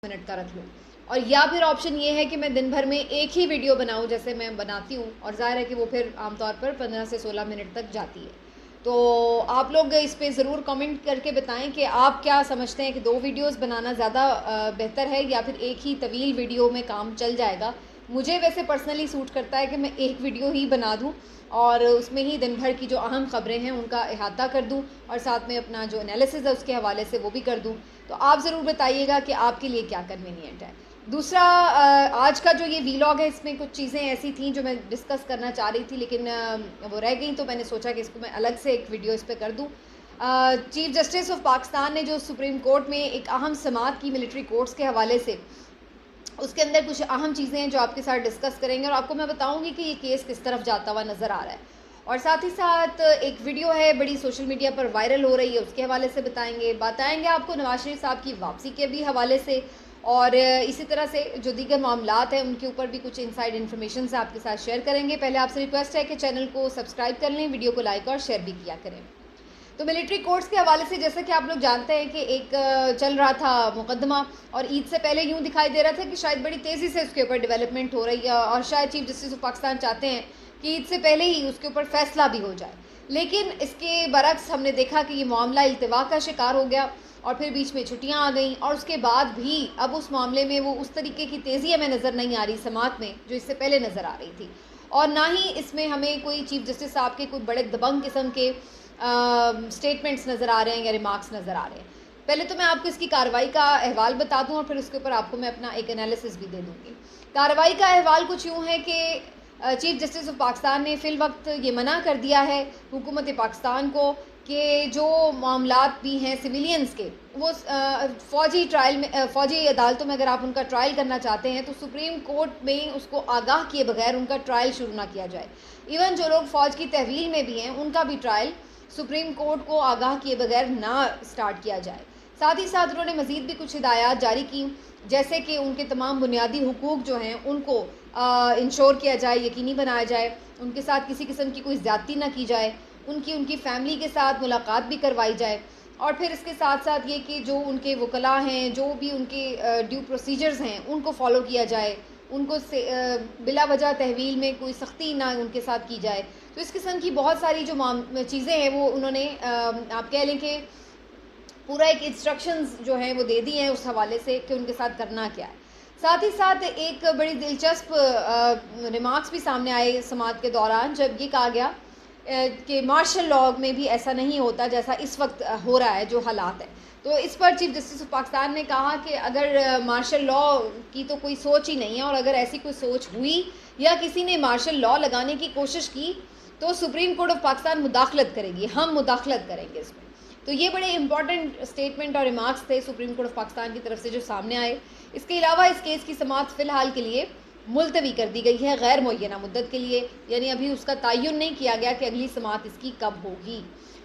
Minute کا رکھ لوں، اور یا پھر آپشن یہ ہے کہ میں دن بھر میں ایک ہی ویڈیو بناؤں جیسے میں بناتی ہوں، اور ظاہر ہے کہ وہ پھر عام طور پر 15 سے 16 منٹ تک جاتی ہے. تو آپ لوگ اس پہ ضرور کمنٹ کر کے بتائیں کہ آپ کیا سمجھتے ہیں کہ 2 ویڈیوز بنانا زیادہ بہتر ہے یا پھر ایک ہی طویل ویڈیو میں کام چل جائے گا. مجھے ویسے پرسنلی سوٹ کرتا ہے کہ میں ایک ویڈیو ہی بنا دوں اور اس میں ہی دن بھر کی جو اہم خبریں ہیں ان کا احاطہ کر دوں، اور ساتھ میں اپنا جو انالیسز ہے اس کے حوالے سے وہ بھی کر دوں. تو آپ ضرور بتائیے گا کہ آپ کے لیے کیا کنوینئنٹ ہے. دوسرا، آج کا جو یہ ویلاگ ہے اس میں کچھ چیزیں ایسی تھیں جو میں ڈسکس کرنا چاہ رہی تھی لیکن وہ رہ گئیں، تو میں نے سوچا کہ اس کو میں الگ سے ایک ویڈیو اس پہ کر دوں. چیف جسٹس آف پاکستان نے جو سپریم کورٹ میں ایک اہم سماعت کی ملٹری کورٹس کے حوالے سے، اس کے اندر کچھ اہم چیزیں ہیں جو آپ کے ساتھ ڈسکس کریں گے، اور آپ کو میں بتاؤں گی کہ یہ کیس کس طرف جاتا ہوا نظر آ رہا ہے. اور ساتھ ہی ساتھ ایک ویڈیو ہے بڑی سوشل میڈیا پر وائرل ہو رہی ہے، اس کے حوالے سے بتائیں گے آپ کو نواز شریف صاحب کی واپسی کے بھی حوالے سے، اور اسی طرح سے جو دیگر معاملات ہیں ان کے اوپر بھی کچھ انسائیڈ انفارمیشن سے آپ کے ساتھ شیئر کریں گے. پہلے آپ سے ریکویسٹ ہے کہ چینل کو سبسکرائب کر لیں، ویڈیو کو لائک اور شیئر بھی کیا کریں. تو ملٹری کورٹس کے حوالے سے جیسا کہ آپ لوگ جانتے ہیں کہ ایک چل رہا تھا مقدمہ، اور عید سے پہلے یوں دکھائی دے رہا تھا کہ شاید بڑی تیزی سے اس کے اوپر ڈیولپمنٹ ہو رہی ہے، اور شاید چیف جسٹس آف پاکستان چاہتے ہیں کہ عید سے پہلے ہی اس کے اوپر فیصلہ بھی ہو جائے. لیکن اس کے برعکس ہم نے دیکھا کہ یہ معاملہ التوا کا شکار ہو گیا، اور پھر بیچ میں چھٹیاں آ گئیں، اور اس کے بعد بھی اب اس معاملے میں وہ اس طریقے کی تیزی ہمیں نظر نہیں آ رہی سماعت میں جو اس سے پہلے نظر آ رہی تھی، اور نہ ہی اس میں ہمیں کوئی چیف جسٹس صاحب کے کوئی بڑے دبنگ قسم کے سٹیٹمنٹس نظر آ رہے ہیں یا ریمارکس نظر آ رہے ہیں. پہلے تو میں آپ کو اس کی کارروائی کا احوال بتا دوں اور پھر اس کے اوپر آپ کو میں اپنا ایک انالیسس بھی دے دوں گی. کارروائی کا احوال کچھ یوں ہے کہ چیف جسٹس آف پاکستان نے فی الوقت یہ منع کر دیا ہے حکومت پاکستان کو کہ جو معاملات بھی ہیں سویلینز کے، وہ فوجی عدالتوں میں اگر آپ ان کا ٹرائل کرنا چاہتے ہیں تو سپریم کورٹ میں اس کو آگاہ کیے بغیر ان کا ٹرائل شروع نہ کیا جائے. ایون جو لوگ فوج کی تحویل میں بھی ہیں ان کا بھی ٹرائل سپریم کورٹ کو آگاہ کیے بغیر نہ سٹارٹ کیا جائے. ساتھ ہی ساتھ انہوں نے مزید بھی کچھ ہدایات جاری کی، جیسے کہ ان کے تمام بنیادی حقوق جو ہیں ان کو انشور کیا جائے، یقینی بنایا جائے، ان کے ساتھ کسی قسم کی کوئی زیادتی نہ کی جائے، ان کی فیملی کے ساتھ ملاقات بھی کروائی جائے، اور پھر اس کے ساتھ ساتھ یہ کہ جو ان کے وکلاء ہیں، جو بھی ان کے ڈیو پروسیجرز ہیں ان کو فالو کیا جائے، ان کو بلا وجہ تحویل میں کوئی سختی نہ ان کے ساتھ کی جائے. تو اس قسم کی بہت ساری جو چیزیں ہیں وہ انہوں نے آپ کہہ لیں کہ پورا ایک انسٹرکشنز جو ہیں وہ دے دی ہیں اس حوالے سے کہ ان کے ساتھ کرنا کیا ہے. ساتھ ہی ساتھ ایک بڑی دلچسپ ریمارکس بھی سامنے آئے سماعت کے دوران، جب یہ کہا گیا کہ مارشل لاء میں بھی ایسا نہیں ہوتا جیسا اس وقت ہو رہا ہے جو حالات ہیں. تو اس پر چیف جسٹس آف پاکستان نے کہا کہ اگر مارشل لاء کی تو کوئی سوچ ہی نہیں ہے، اور اگر ایسی کوئی سوچ ہوئی یا کسی نے مارشل لاء لگانے کی کوشش کی تو سپریم کورٹ آف پاکستان مداخلت کرے گی، ہم مداخلت کریں گے اس میں. تو یہ بڑے امپورٹنٹ اسٹیٹمنٹ اور ریمارکس تھے سپریم کورٹ آف پاکستان کی طرف سے جو سامنے آئے. اس کے علاوہ اس کیس کی سماعت فی الحال کے لیے ملتوی کر دی گئی ہے غیر معینہ مدت کے لیے، یعنی ابھی اس کا تعین نہیں کیا گیا کہ اگلی سماعت اس کی کب ہوگی.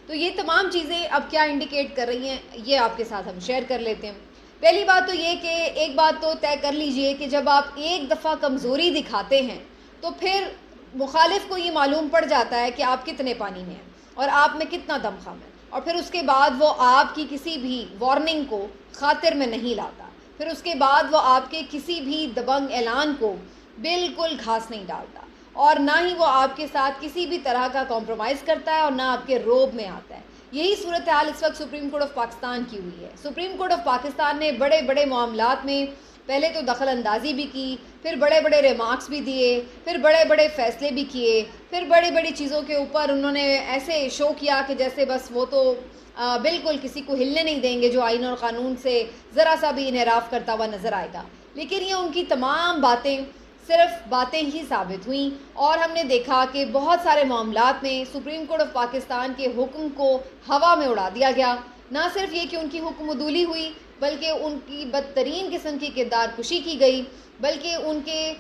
تو یہ تمام چیزیں اب کیا انڈیکیٹ کر رہی ہیں یہ آپ کے ساتھ ہم شیئر کر لیتے ہیں. پہلی بات تو یہ کہ ایک بات تو طے کر لیجئے کہ جب آپ ایک دفعہ کمزوری دکھاتے ہیں تو پھر مخالف کو یہ معلوم پڑ جاتا ہے کہ آپ کتنے پانی میں ہیں اور آپ میں کتنا دم خم ہے، اور پھر اس کے بعد وہ آپ کی کسی بھی وارننگ کو خاطر میں نہیں لاتا، پھر اس کے بعد وہ آپ کے کسی بھی دبنگ اعلان کو بالکل گھاس نہیں ڈالتا، اور نہ ہی وہ آپ کے ساتھ کسی بھی طرح کا کمپرومائز کرتا ہے اور نہ آپ کے روب میں آتا ہے. یہی صورتحال اس وقت سپریم کورٹ آف پاکستان کی ہوئی ہے. سپریم کورٹ آف پاکستان نے بڑے بڑے معاملات میں پہلے تو دخل اندازی بھی کی، پھر بڑے بڑے ریمارکس بھی دیے، پھر بڑے بڑے فیصلے بھی کیے، پھر بڑی بڑی چیزوں کے اوپر انہوں نے ایسے شو کیا کہ جیسے بس وہ تو بالکل کسی کو ہلنے نہیں دیں گے جو آئین اور قانون سے ذرا سا بھی انحراف کرتا ہوا نظر آئے گا. لیکن یہ ان کی تمام باتیں صرف باتیں ہی ثابت ہوئیں، اور ہم نے دیکھا کہ بہت سارے معاملات میں سپریم کورٹ آف پاکستان کے حکم کو ہوا میں اڑا دیا گیا. نہ صرف یہ کہ ان کی حکم عدولی ہوئی بلکہ ان کی بدترین قسم کی کردار کشی کی گئی، بلکہ ان کے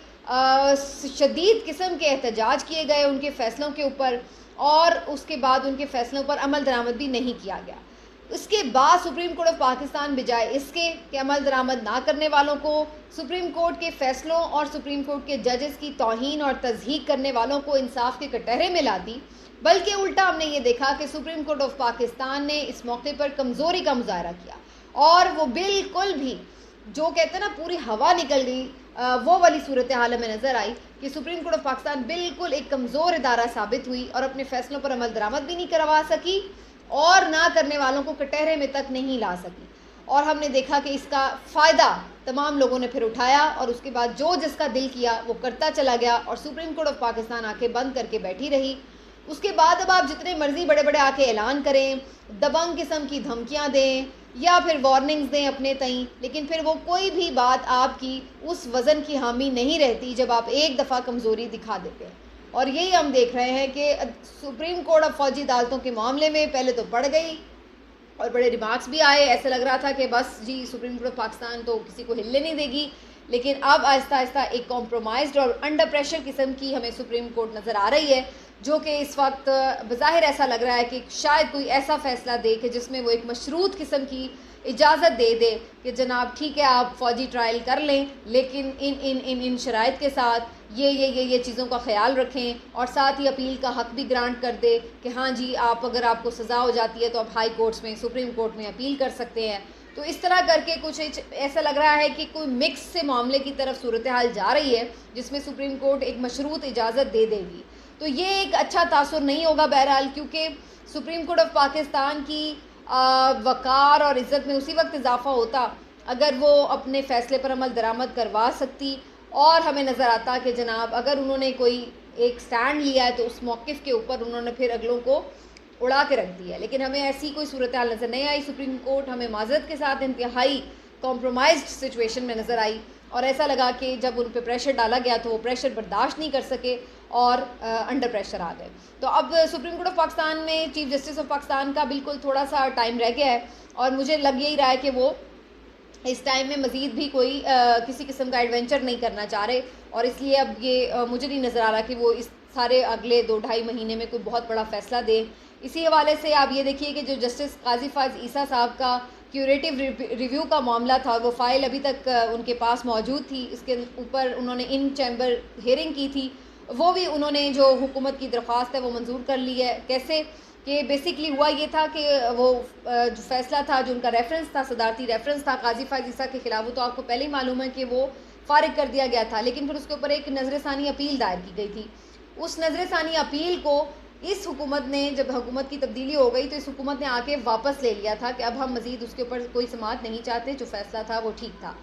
شدید قسم کے احتجاج کیے گئے ان کے فیصلوں کے اوپر، اور اس کے بعد ان کے فیصلوں پر عمل درآمد بھی نہیں کیا گیا. اس کے بعد سپریم کورٹ آف پاکستان بجائے اس کے کہ عمل درآمد نہ کرنے والوں کو، سپریم کورٹ کے فیصلوں اور سپریم کورٹ کے ججز کی توہین اور تضحیق کرنے والوں کو انصاف کے کٹہرے میں لا دی، بلکہ الٹا ہم نے یہ دیکھا کہ سپریم کورٹ آف پاکستان نے اس موقع پر کمزوری کا مظاہرہ کیا، اور وہ بالکل بھی جو کہتے ہیں نا پوری ہوا نکل گئی، وہ والی صورتحال ہمیں نظر آئی کہ سپریم کورٹ آف پاکستان بالکل ایک کمزور ادارہ ثابت ہوئی اور اپنے فیصلوں پر عمل درآمد بھی نہیں کروا سکی اور نہ کرنے والوں کو کٹہرے میں تک نہیں لا سکی. اور ہم نے دیکھا کہ اس کا فائدہ تمام لوگوں نے پھر اٹھایا اور اس کے بعد جو جس کا دل کیا وہ کرتا چلا گیا اور سپریم کورٹ آف پاکستان آنکھیں بند کر کے بیٹھی رہی. اس کے بعد اب آپ جتنے مرضی بڑے بڑے آ کے اعلان کریں، دبنگ قسم کی دھمکیاں دیں یا پھر وارننگز دیں اپنے تئیں، لیکن پھر وہ کوئی بھی بات آپ کی اس وزن کی حامی نہیں رہتی جب آپ ایک دفعہ کمزوری دکھا دیتے ہیں. اور یہی ہم دیکھ رہے ہیں کہ سپریم کورٹ اب فوجی عدالتوں کے معاملے میں پہلے تو پڑ گئی اور بڑے ریمارکس بھی آئے، ایسے لگ رہا تھا کہ بس جی سپریم کورٹ آف پاکستان تو کسی کو ہلنے نہیں دے گی. لیکن اب آہستہ آہستہ ایک کمپرومائزڈ اور انڈر پریشر قسم کی ہمیں سپریم کورٹ نظر آ رہی ہے، جو کہ اس وقت بظاہر ایسا لگ رہا ہے کہ شاید کوئی ایسا فیصلہ دے کہ جس میں وہ ایک مشروط قسم کی اجازت دے دے کہ جناب ٹھیک ہے آپ فوجی ٹرائل کر لیں، لیکن ان شرائط کے ساتھ یہ چیزوں کا خیال رکھیں، اور ساتھ ہی اپیل کا حق بھی گرانٹ کر دے کہ ہاں جی اگر آپ کو سزا ہو جاتی ہے تو آپ ہائی کورٹس میں، سپریم کورٹ میں اپیل کر سکتے ہیں. تو اس طرح کر کے کچھ ایسا لگ رہا ہے کہ کوئی مکس سے معاملے کی طرف صورتحال جا رہی ہے جس میں سپریم کورٹ ایک مشروط اجازت دے دے گی. تو یہ ایک اچھا تاثر نہیں ہوگا بہرحال، کیونکہ سپریم کورٹ آف پاکستان کی وقار اور عزت میں اسی وقت اضافہ ہوتا اگر وہ اپنے فیصلے پر عمل درآمد کروا سکتی. اور ہمیں نظر آتا کہ جناب اگر انہوں نے کوئی ایک سٹینڈ لیا ہے تو اس موقف کے اوپر انہوں نے پھر اگلوں کو اڑا کے رکھ دیا. لیکن ہمیں ایسی کوئی صورتحال نظر نہیں آئی. سپریم کورٹ ہمیں معذرت کے ساتھ انتہائی کمپرومائزڈ سچویشن میں نظر آئی اور ایسا لگا کہ جب ان پہ پریشر ڈالا گیا تو وہ پریشر برداشت نہیں کر سکے اور انڈر پریشر آ گئے. تو اب سپریم کورٹ آف پاکستان میں چیف جسٹس آف پاکستان کا بالکل تھوڑا سا ٹائم رہ گیا ہے اور مجھے لگ یہی رہا ہے کہ وہ اس ٹائم میں مزید بھی کوئی کسی قسم کا ایڈونچر نہیں کرنا چاہ رہے، اور اس لیے اب یہ مجھے نہیں نظر آ رہا کہ وہ اس سارے اگلے 2-2.5 مہینے میں کوئی بہت بڑا فیصلہ دیں. اسی حوالے سے آپ یہ دیکھیے کہ جو جسٹس قاضی فائز عیسیٰ صاحب کا کیوریٹو ریویو کا معاملہ تھا، وہ فائل ابھی تک ان کے پاس موجود تھی. اس کے اوپر انہوں نے ان چیمبر ہیئرنگ کی تھی، وہ بھی انہوں نے جو حکومت کی درخواست ہے وہ منظور کر لی ہے. کیسے کہ بیسکلی ہوا یہ تھا کہ وہ جو فیصلہ تھا، جو ان کا ریفرنس تھا، صدارتی ریفرنس تھا قاضی فائز عیسیٰ کے خلاف، وہ تو آپ کو پہلے ہی معلوم ہے کہ وہ فارغ کر دیا گیا تھا. لیکن پھر اس کے اوپر ایک نظر ثانی اپیل دائر کی گئی تھی. اس نظر ثانی اپیل کو اس حکومت نے، جب حکومت کی تبدیلی ہو گئی تو اس حکومت نے آ کے واپس لے لیا تھا کہ اب ہم مزید اس کے اوپر کوئی سماعت نہیں چاہتے، جو فیصلہ تھا وہ ٹھیک تھا.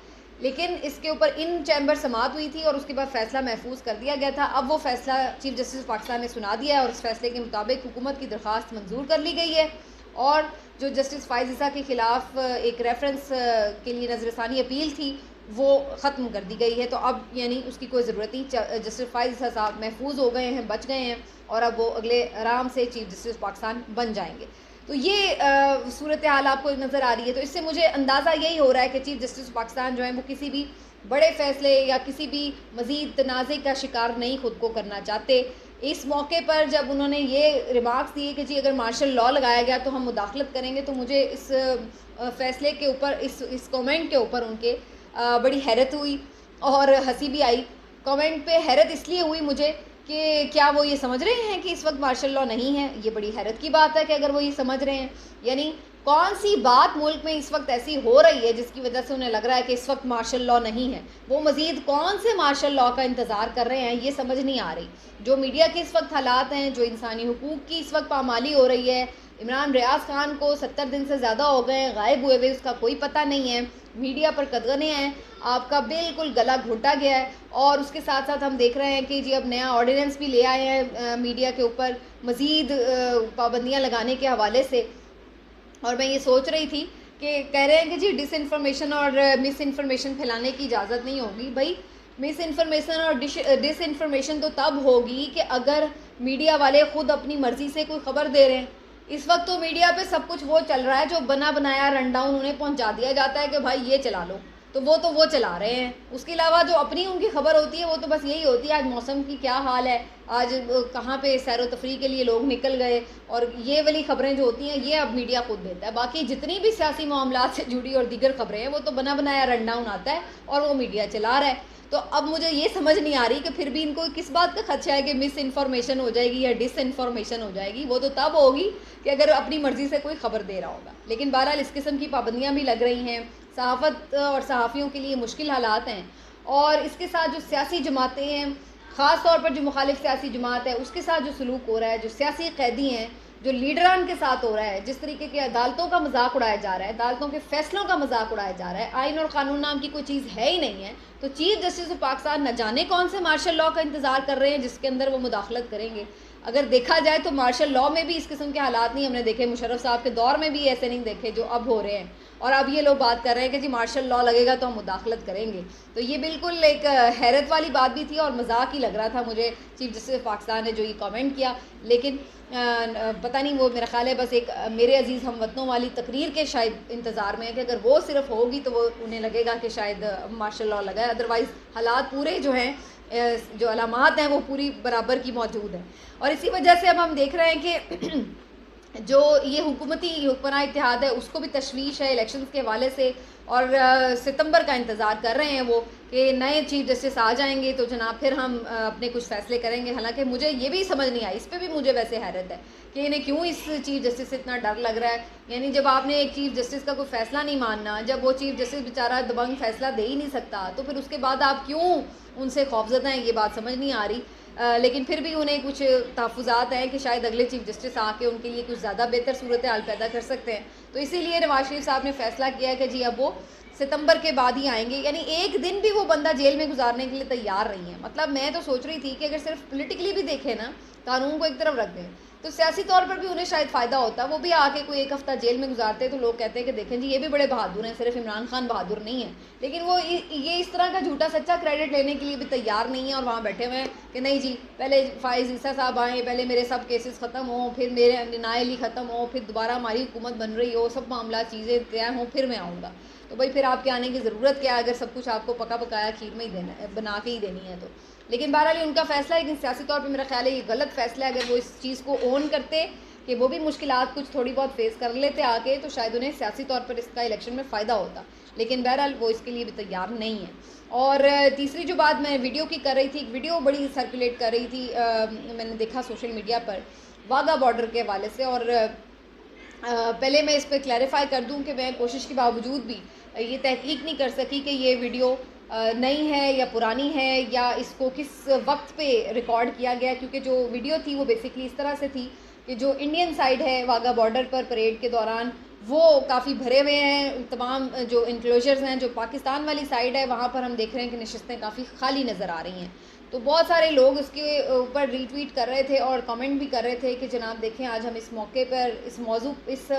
لیکن اس کے اوپر ان چیمبر سماعت ہوئی تھی اور اس کے بعد فیصلہ محفوظ کر دیا گیا تھا. اب وہ فیصلہ چیف جسٹس پاکستان نے سنا دیا ہے اور اس فیصلے کے مطابق حکومت کی درخواست منظور کر لی گئی ہے اور جو جسٹس فائز عیسیٰ کے خلاف ایک ریفرنس کے لیے نظر ثانی اپیل تھی وہ ختم کر دی گئی ہے. تو اب یعنی اس کی کوئی ضرورت نہیں. جسٹس فائز عیسیٰ صاحب محفوظ ہو گئے ہیں، بچ گئے ہیں اور اب وہ اگلے آرام سے چیف جسٹس پاکستان بن جائیں گے. تو یہ صورتحال آپ کو نظر آ رہی ہے. تو اس سے مجھے اندازہ یہی ہو رہا ہے کہ چیف جسٹس پاکستان جو ہیں وہ کسی بھی بڑے فیصلے یا کسی بھی مزید تنازع کا شکار نہیں خود کو کرنا چاہتے. اس موقع پر جب انہوں نے یہ ریمارکس دیے کہ جی اگر مارشل لاء لگایا گیا تو ہم مداخلت کریں گے، تو مجھے اس فیصلے کے اوپر، اس کومنٹ کے اوپر ان کے بڑی حیرت ہوئی اور ہنسی بھی آئی. کومنٹ پہ حیرت اس لیے ہوئی مجھے کہ کیا وہ یہ سمجھ رہے ہیں کہ اس وقت مارشل لاء نہیں ہے؟ یہ بڑی حیرت کی بات ہے کہ اگر وہ یہ سمجھ رہے ہیں. یعنی کون سی بات ملک میں اس وقت ایسی ہو رہی ہے جس کی وجہ سے انہیں لگ رہا ہے کہ اس وقت مارشل لاء نہیں ہے؟ وہ مزید کون سے مارشل لاء کا انتظار کر رہے ہیں یہ سمجھ نہیں آ رہی. جو میڈیا کے اس وقت حالات ہیں، جو انسانی حقوق کی اس وقت پامالی ہو رہی ہے، عمران ریاض خان کو 70 دن سے زیادہ ہو گئے ہیں غائب ہوئے، اس کا کوئی پتہ نہیں ہے، میڈیا پر قدغنیں ہیں، آپ کا بالکل گلا گھونٹا گیا ہے. اور اس کے ساتھ ساتھ ہم دیکھ رہے ہیں کہ جی اب نیا آرڈیننس بھی لے آئے ہیں میڈیا کے اوپر مزید پابندیاں لگانے کے حوالے سے. اور میں یہ سوچ رہی تھی کہ کہہ رہے ہیں کہ جی ڈس انفارمیشن اور مس انفارمیشن پھیلانے کی اجازت نہیں ہوگی. بھائی مس انفارمیشن اور ڈس انفارمیشن تو تب ہوگی کہ اگر میڈیا والے خود اپنی مرضی سے کوئی خبر دے رہے ہیں. اس وقت تو میڈیا پہ سب کچھ وہ چل رہا ہے جو بنا بنایا رن ڈاؤن انہیں پہنچا دیا جاتا ہے کہ بھائی یہ چلا لو، تو وہ چلا رہے ہیں. اس کے علاوہ جو اپنی ان کی خبر ہوتی ہے وہ تو بس یہی ہوتی ہے آج موسم کی کیا حال ہے، آج کہاں پہ سیر و تفریح کے لیے لوگ نکل گئے، اور یہ والی خبریں جو ہوتی ہیں یہ اب میڈیا خود دیتا ہے. باقی جتنی بھی سیاسی معاملات سے جڑی اور دیگر خبریں ہیں وہ تو بنا بنایا رن ڈاؤن آتا ہے اور وہ میڈیا چلا رہا ہے. تو اب مجھے یہ سمجھ نہیں آ رہی کہ پھر بھی ان کو کس بات کا خدشہ ہے کہ مس انفارمیشن ہو جائے گی یا ڈس انفارمیشن ہو جائے گی. وہ تو تب ہوگی کہ اگر اپنی مرضی سے کوئی خبر دے رہا ہوگا. لیکن بہرحال اس قسم کی پابندیاں بھی لگ رہی ہیں، صحافت اور صحافیوں کے لیے مشکل حالات ہیں، اور اس کے ساتھ جو سیاسی جماعتیں ہیں، خاص طور پر جو مخالف سیاسی جماعت ہے، اس کے ساتھ جو سلوک ہو رہا ہے، جو سیاسی قیدی ہیں، جو لیڈران کے ساتھ ہو رہا ہے، جس طریقے کے عدالتوں کا مذاق اڑایا جا رہا ہے، عدالتوں کے فیصلوں کا مذاق اڑایا جا رہا ہے، آئین اور قانون نام کی کوئی چیز ہے ہی نہیں ہے، تو چیف جسٹس آف پاکستان نہ جانے کون سے مارشل لاء کا انتظار کر رہے ہیں جس کے اندر وہ مداخلت کریں گے۔ اگر دیکھا جائے تو مارشل لاء میں بھی اس قسم کے حالات نہیں ہم نے دیکھے، مشرف صاحب کے دور میں بھی ایسے نہیں دیکھے جو اب ہو رہے ہیں، اور اب یہ لوگ بات کر رہے ہیں کہ جی مارشل لاء لگے گا تو ہم مداخلت کریں گے۔ تو یہ بالکل ایک حیرت والی بات بھی تھی اور مذاق ہی لگ رہا تھا مجھے چیف جسٹس آف پاکستان نے جو یہ کامنٹ کیا، لیکن پتہ نہیں وہ میرا خیال ہے بس ایک میرے عزیز ہم وطنوں والی تقریر کے شاید انتظار میں ہے کہ اگر وہ صرف ہوگی تو وہ انہیں لگے گا کہ شاید مارشل لاء لگا ہے، ادروائز حالات پورے جو ہیں، جو علامات ہیں وہ پوری برابر کی موجود ہیں۔ اور اسی وجہ سے اب ہم دیکھ رہے ہیں کہ جو یہ حکومتی حکمراں اتحاد ہے اس کو بھی تشویش ہے الیکشنز کے حوالے سے، اور ستمبر کا انتظار کر رہے ہیں وہ کہ نئے چیف جسٹس آ جائیں گے تو جناب پھر ہم اپنے کچھ فیصلے کریں گے۔ حالانکہ مجھے یہ بھی سمجھ نہیں آئی، اس پہ بھی مجھے ویسے حیرت ہے کہ انہیں کیوں اس چیف جسٹس سے اتنا ڈر لگ رہا ہے۔ یعنی جب آپ نے ایک چیف جسٹس کا کوئی فیصلہ نہیں ماننا، جب وہ چیف جسٹس بیچارہ دبنگ فیصلہ دے ہی نہیں سکتا، تو پھر اس کے بعد آپ کیوں ان سے خوفزدہ ہیں، یہ بات سمجھ نہیں آ رہی۔ لیکن پھر بھی انہیں کچھ تحفظات ہیں کہ شاید اگلے چیف جسٹس آ کے ان کے لیے کچھ زیادہ بہتر صورتحال پیدا کر سکتے ہیں، تو اسی لیے نواز شریف صاحب نے فیصلہ کیا ہے کہ جی اب وہ ستمبر کے بعد ہی آئیں گے، یعنی ایک دن بھی وہ بندہ جیل میں گزارنے کے لیے تیار نہیں ہے۔ مطلب میں تو سوچ رہی تھی کہ اگر صرف پولیٹیکلی بھی دیکھیں نا، قانون کو ایک طرف رکھ دیں، تو سیاسی طور پر بھی انہیں شاید فائدہ ہوتا، وہ بھی آ کے کوئی ایک ہفتہ جیل میں گزارتے تو لوگ کہتے ہیں کہ دیکھیں جی یہ بھی بڑے بہادر ہیں، صرف عمران خان بہادر نہیں ہے، لیکن وہ یہ اس طرح کا جھوٹا سچا کریڈٹ لینے کے لیے بھی تیار نہیں ہے، اور وہاں بیٹھے ہوئے ہیں کہ نہیں جی پہلے فائز عیسیٰ صاحب آئیں، پہلے میرے سب کیسز ختم ہوں، پھر میرے نائلی ختم ہوں، پھر دوبارہ ہماری حکومت بن رہی ہو، سب معاملات چیزیں طے ہوں، پھر میں آؤں گا۔ تو بھائی پھر آپ کے آنے کی ضرورت کیا ہے اگر سب کچھ آپ کو پکا پکایا کھیر میں ہی دینا ہے، بنا کے ہی دینی ہے تو۔ لیکن بہرحال ان کا فیصلہ ہے، لیکن سیاسی طور پہ میرا خیال ہے یہ غلط فیصلہ ہے۔ اگر وہ اس چیز کو اون کرتے کہ وہ بھی مشکلات کچھ تھوڑی بہت فیس کر لیتے آ کے، تو شاید انہیں سیاسی طور پر اس کا الیکشن میں فائدہ ہوتا، لیکن بہرحال وہ اس کے لیے بھی تیار نہیں ہے۔ اور تیسری جو بات میں ویڈیو کی کر رہی تھی، ایک ویڈیو بڑی سرکولیٹ کر رہی تھی، میں نے دیکھا سوشل میڈیا پر واگا بارڈر کے حوالے سے، اور پہلے میں اس پہ کلیریفائی کر دوں کہ میں کوشش کے باوجود بھی یہ تحقیق نہیں کر سکی کہ یہ ویڈیو نئی ہے یا پرانی ہے یا اس کو کس وقت پہ ریکارڈ کیا گیا، کیونکہ جو ویڈیو تھی وہ بیسکلی اس طرح سے تھی کہ جو انڈین سائیڈ ہے واگا بارڈر پر پریڈ کے دوران وہ کافی بھرے ہوئے ہیں، تمام جو انکلوژرز ہیں، جو پاکستان والی سائیڈ ہے وہاں پر ہم دیکھ رہے ہیں کہ نشستیں کافی خالی نظر آ رہی ہیں۔ تو بہت سارے لوگ اس کے اوپر ری ٹویٹ کر رہے تھے اور کمنٹ بھی کر رہے تھے کہ جناب دیکھیں آج ہم اس موقع پر اس موضوع اس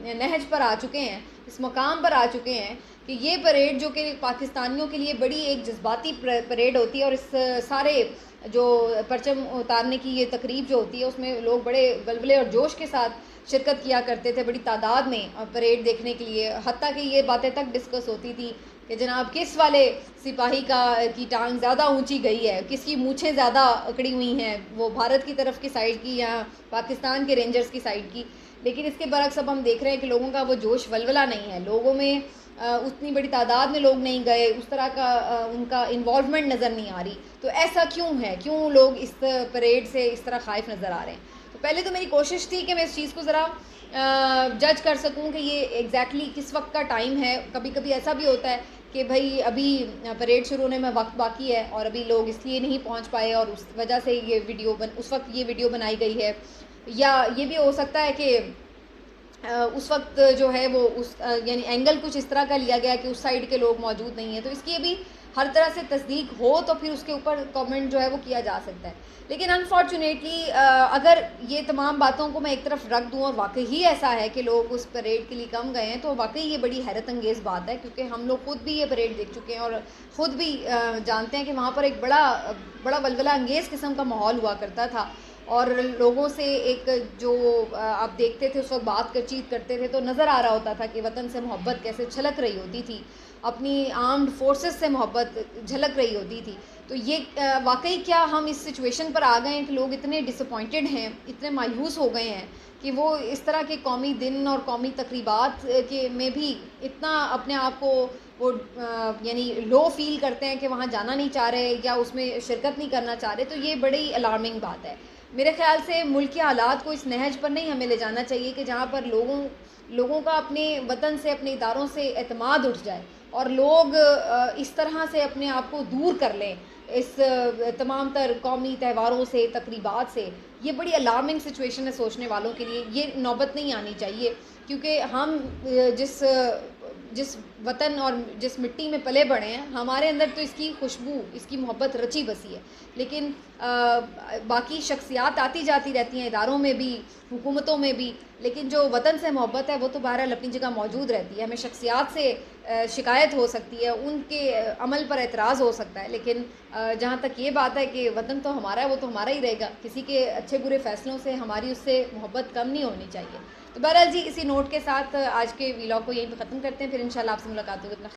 نہج پر آ چکے ہیں، اس مقام پر آ چکے ہیں کہ یہ پریڈ جو کہ پاکستانیوں کے لیے بڑی ایک جذباتی پریڈ ہوتی ہے، اور اس سارے جو پرچم اتارنے کی یہ تقریب جو ہوتی ہے اس میں لوگ بڑے ولولے اور جوش کے ساتھ شرکت کیا کرتے تھے، بڑی تعداد میں پریڈ دیکھنے کے لیے، حتیٰ کہ یہ باتیں تک ڈسکس ہوتی تھی کہ جناب کس والے سپاہی کی ٹانگ زیادہ اونچی گئی ہے، کس کی مونچھیں زیادہ اکڑی ہوئی ہیں، وہ بھارت کی طرف کی سائیڈ کی یا پاکستان کے رینجرز کی سائیڈ کی۔ لیکن اس کے برعکس اب ہم دیکھ رہے ہیں کہ لوگوں کا وہ جوش ولولہ نہیں ہے، لوگوں میں اتنی بڑی تعداد میں لوگ نہیں گئے، اس طرح کا ان کا انوالومنٹ نظر نہیں آ رہی۔ تو ایسا کیوں ہے، کیوں لوگ اس پریڈ سے اس طرح خائف نظر آ رہے ہیں؟ تو پہلے تو میری کوشش تھی کہ میں اس چیز کو ذرا جج کر سکوں کہ یہ ایگزیکٹلی کس وقت کا ٹائم ہے۔ کبھی کبھی ایسا بھی ہوتا ہے کہ بھائی ابھی پریڈ شروع ہونے میں وقت باقی ہے اور ابھی لوگ اس لیے نہیں پہنچ پائے اور اس وجہ سے یہ ویڈیو اس وقت یہ ویڈیو بنائی گئی ہے، یا یہ بھی ہو سکتا ہے کہ اس وقت جو ہے وہ یعنی اینگل کچھ اس طرح کا لیا گیا کہ اس سائیڈ کے لوگ موجود نہیں ہیں، تو اس کی بھی ہر طرح سے تصدیق ہو تو پھر اس کے اوپر کامنٹ جو ہے وہ کیا جا سکتا ہے۔ لیکن انفارچونیٹلی اگر یہ تمام باتوں کو میں ایک طرف رکھ دوں اور واقعی ہی ایسا ہے کہ لوگ اس پریڈ کے لیے کم گئے ہیں، تو واقعی یہ بڑی حیرت انگیز بات ہے، کیونکہ ہم لوگ خود بھی یہ پریڈ دیکھ چکے ہیں اور خود بھی جانتے ہیں کہ وہاں پر ایک بڑا ولولہ انگیز قسم کا ماحول ہوا کرتا تھا، اور لوگوں سے ایک جو آپ دیکھتے تھے اس وقت بات چیت کرتے تھے تو نظر آ رہا ہوتا تھا کہ وطن سے محبت کیسے چھلک رہی ہوتی تھی، اپنی آرمڈ فورسز سے محبت جھلک رہی ہوتی تھی۔ تو یہ واقعی کیا ہم اس سچویشن پر آ گئے ہیں کہ لوگ اتنے ڈس اپوائنٹڈ ہیں، اتنے مایوس ہو گئے ہیں کہ وہ اس طرح کے قومی دن اور قومی تقریبات کے میں بھی اتنا اپنے آپ کو وہ یعنی لو فیل کرتے ہیں کہ وہاں جانا نہیں چاہ رہے یا اس میں شرکت نہیں کرنا چاہ رہے۔ تو یہ بڑی الارمنگ بات ہے۔ میرے خیال سے ملک کے حالات کو اس نہج پر نہیں ہمیں لے جانا چاہیے کہ جہاں پر لوگوں لوگوں کا اپنے وطن سے اپنے اداروں سے اعتماد اٹھ جائے اور لوگ اس طرح سے اپنے آپ کو دور کر لیں اس تمام تر قومی تہواروں سے تقریبات سے، یہ بڑی الارمنگ سچویشن ہے سوچنے والوں کے لیے. یہ نوبت نہیں آنی چاہیے کیونکہ ہم جس وطن اور جس مٹی میں پلے بڑھے ہیں ہمارے اندر تو اس کی خوشبو اس کی محبت رچی بسی ہے، لیکن باقی شخصیات آتی جاتی رہتی ہیں اداروں میں بھی حکومتوں میں بھی، لیکن جو وطن سے محبت ہے وہ تو بہرحال اپنی جگہ موجود رہتی ہے. ہمیں شخصیات سے شکایت ہو سکتی ہے، ان کے عمل پر اعتراض ہو سکتا ہے، لیکن جہاں تک یہ بات ہے کہ وطن تو ہمارا ہے وہ تو ہمارا ہی رہے گا. کسی کے اچھے برے فیصلوں سے ہماری اس سے محبت کم نہیں ہونی چاہیے. تو بہرحال جی اسی نوٹ کے ساتھ آج کے ویلاگ کو یہیں پہ ختم کرتے ہیں، پھر انشاءاللہ آپ سے ملاقات ہوگی. اپنا